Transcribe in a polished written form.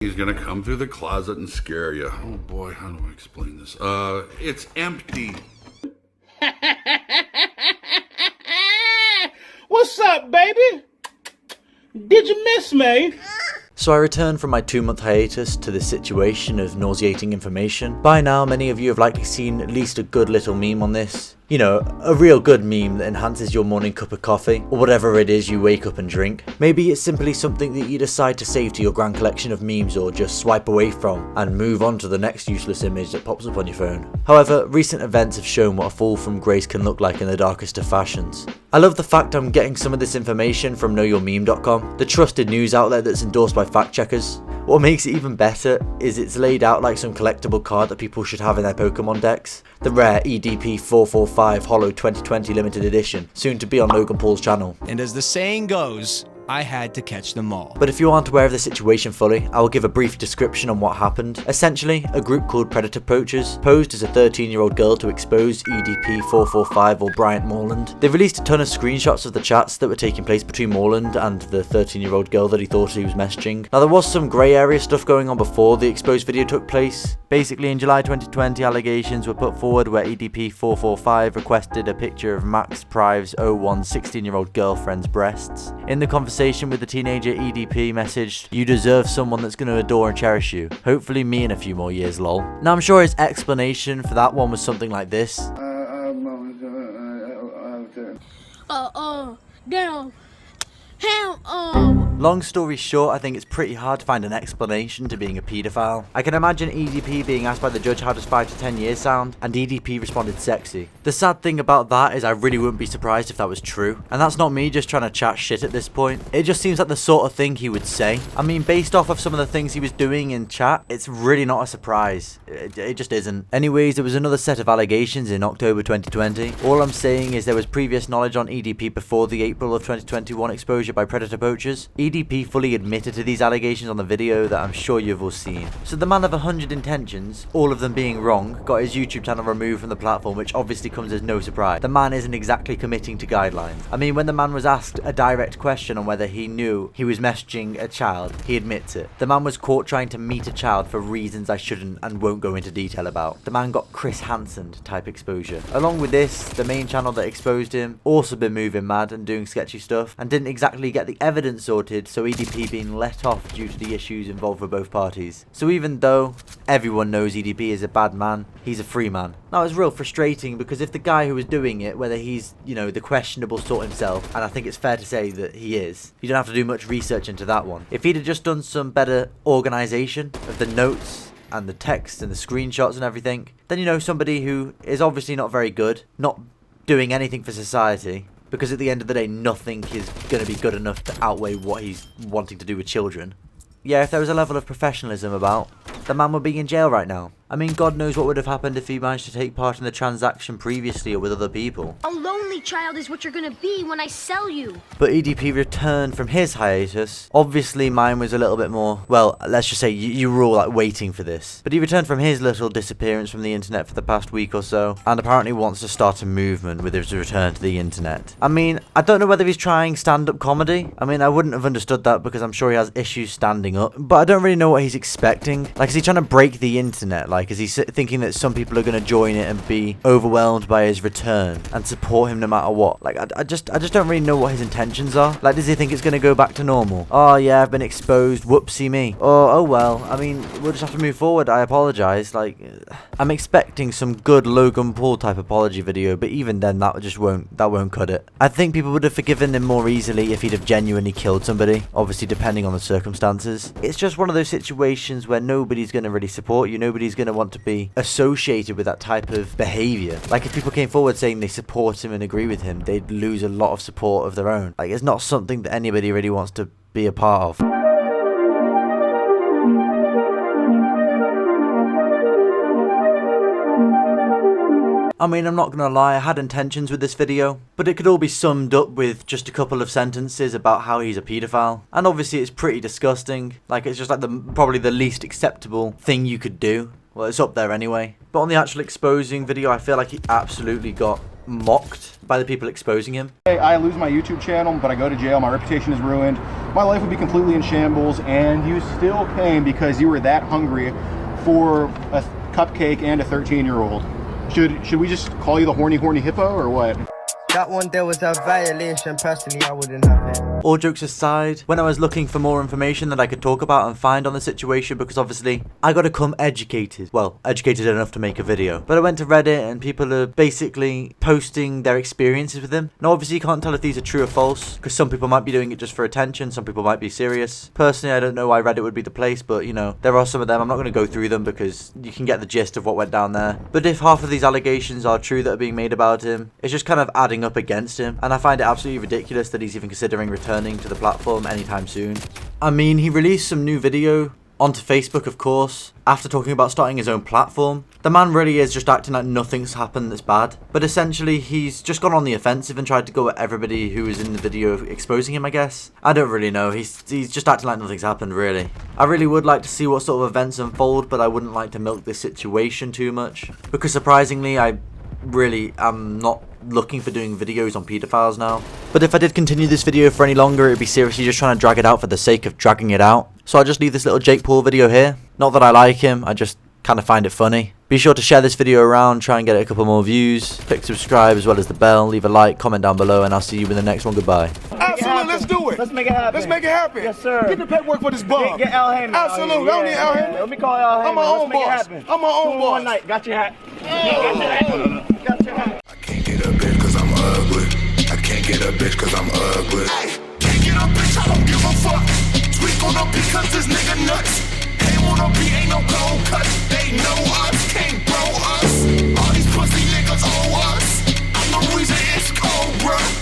He's gonna come through the closet and scare you. Oh boy, how do I explain this? It's empty. What's up, baby? Did you miss me? So I returned from my 2-month hiatus to this situation of nauseating information. By now, many of you have likely seen at least a good little meme on this. You know, a real good meme that enhances your morning cup of coffee, or whatever it is you wake up and drink. Maybe it's simply something that you decide to save to your grand collection of memes or just swipe away from and move on to the next useless image that pops up on your phone. However, recent events have shown what a fall from grace can look like in the darkest of fashions. I love the fact I'm getting some of this information from knowyourmeme.com, the trusted news outlet that's endorsed by fact checkers. What makes it even better is it's laid out like some collectible card that people should have in their Pokemon decks. The rare EDP445 Holo 2020 limited edition, soon to be on Logan Paul's channel. And as the saying goes, I had to catch them all. But if you aren't aware of the situation fully, I will give a brief description on what happened. Essentially, a group called Predator Poachers posed as a 13-year-old girl to expose EDP445 or Bryant Moreland. They released a ton of screenshots of the chats that were taking place between Moreland and the 13-year-old girl that he thought he was messaging. Now, there was some grey area stuff going on before the exposed video took place. Basically, in July 2020, allegations were put forward where EDP445 requested a picture of Max Prive's 01 16-year-old girlfriend's breasts. In the conversation with the teenager, EDP messaged, "You deserve someone that's going to adore and cherish you. Hopefully me in a few more years, lol." Now, I'm sure his explanation for that one was something like this. Damn. Long story short, I think it's pretty hard to find an explanation to being a paedophile. I can imagine EDP being asked by the judge how does 5 to 10 years sound, and EDP responded sexy. The sad thing about that is I really wouldn't be surprised if that was true. And that's not me just trying to chat shit at this point. It just seems like the sort of thing he would say. I mean, based off of some of the things he was doing in chat, it's really not a surprise. It just isn't. Anyways, there was another set of allegations in October 2020. All I'm saying is there was previous knowledge on EDP before the April of 2021 exposure by Predator Poachers. EDP fully admitted to these allegations on the video that I'm sure you've all seen. So the man of 100 intentions, all of them being wrong, got his YouTube channel removed from the platform, which obviously comes as no surprise. The man isn't exactly committing to guidelines. I mean, when the man was asked a direct question on whether he knew he was messaging a child, he admits it. The man was caught trying to meet a child for reasons I shouldn't and won't go into detail about. The man got Chris Hansen type exposure. Along with this, the main channel that exposed him also been moving mad and doing sketchy stuff and didn't exactly get the evidence sorted, so EDP being let off due to the issues involved for both parties. So even though everyone knows EDP is a bad man, he's a free man. Now, it's real frustrating because if the guy who was doing it, whether he's, you know, the questionable sort himself, and I think it's fair to say that he is, you don't have to do much research into that one. If he'd have just done some better organisation of the notes and the text and the screenshots and everything, then you know somebody who is obviously not very good, not doing anything for society, because at the end of the day, nothing is going to be good enough to outweigh what he's wanting to do with children. Yeah, if there was a level of professionalism about, the man would be in jail right now. I mean, God knows what would have happened if he managed to take part in the transaction previously or with other people. A lonely child is what you're gonna be when I sell you. But EDP returned from his hiatus. Obviously, mine was a little bit more, well, let's just say you were all like waiting for this. But he returned from his little disappearance from the internet for the past week or so, and apparently wants to start a movement with his return to the internet. I mean, I don't know whether he's trying stand-up comedy. I mean, I wouldn't have understood that because I'm sure he has issues standing up. But I don't really know what he's expecting. Like, is he trying to break the internet? Like, is he thinking that some people are going to join it and be overwhelmed by his return and support him no matter what? Like, I just don't really know what his intentions are. Like, does he think it's going to go back to normal? Oh yeah, I've been exposed, whoopsie me. Oh well, I mean, we'll just have to move forward. I apologize. Like, I'm expecting some good Logan Paul type apology video, but even then that won't cut it. I think people would have forgiven him more easily if he'd have genuinely killed somebody, obviously depending on the circumstances. It's just one of those situations where nobody's going to really support you. Nobody's going to want to be associated with that type of behavior. Like, if people came forward saying they support him and agree with him, they'd lose a lot of support of their own. Like, it's not something that anybody really wants to be a part of. I mean, I'm not gonna lie, I had intentions with this video, but it could all be summed up with just a couple of sentences about how he's a paedophile. And obviously it's pretty disgusting. Like, it's just like probably the least acceptable thing you could do. Well, it's up there anyway. But on the actual exposing video, I feel like he absolutely got mocked by the people exposing him. I lose my YouTube channel, but I go to jail, my reputation is ruined. my life would be completely in shambles, and you still came because you were that hungry for a cupcake and a 13-year-old. Should we just call you the horny hippo, or what? That one there was a violation. Personally, I wouldn't have it. All jokes aside, when I was looking for more information that I could talk about and find on the situation, because obviously I gotta come educated. Well, educated enough to make a video. But I went to Reddit and people are basically posting their experiences with him. Now obviously you can't tell if these are true or false, because some people might be doing it just for attention, some people might be serious. Personally, I don't know why Reddit would be the place, but you know, there are some of them. I'm not gonna go through them because you can get the gist of what went down there. But if half of these allegations are true that are being made about him, it's just kind of adding up against him, and I find it absolutely ridiculous that he's even considering returning to the platform anytime soon. I mean, he released some new video onto Facebook, of course, after talking about starting his own platform. The man really is just acting like nothing's happened that's bad, but essentially he's just gone on the offensive and tried to go at everybody who was in the video exposing him, I guess. I don't really know, he's just acting like nothing's happened, really. I really would like to see what sort of events unfold, but I wouldn't like to milk this situation too much, because surprisingly I really am not looking for doing videos on pedophiles now. But if I did continue this video for any longer, it'd be seriously just trying to drag it out for the sake of dragging it out. So I'll just leave this little Jake Paul video here. Not that I like him, I just kind of find it funny. Be sure to share this video around, try and get a couple more views. Click subscribe as well as the bell, leave a like, comment down below, and I'll see you in the next one. Goodbye. Absolutely, let's do it. Let's make it happen. Let's make it happen. Yes, sir. Get the paperwork for this bum. Get Al Heyman. Absolutely. I don't need Al Heyman. Let me call Al Heyman. I'm my own boss. I'm my own boss. One night. Got your hat. Got your hat. I can't get a bitch cause I'm ugly. I can't get a bitch cause I'm ugly. Hey, can't get a bitch, I don't give a fuck. Tweak on a beat cause this nigga nuts. Aim on a beat, ain't no cold cut. They know us, can't bro us. All these pussy niggas owe us. I'm the reason it's cold, bruh.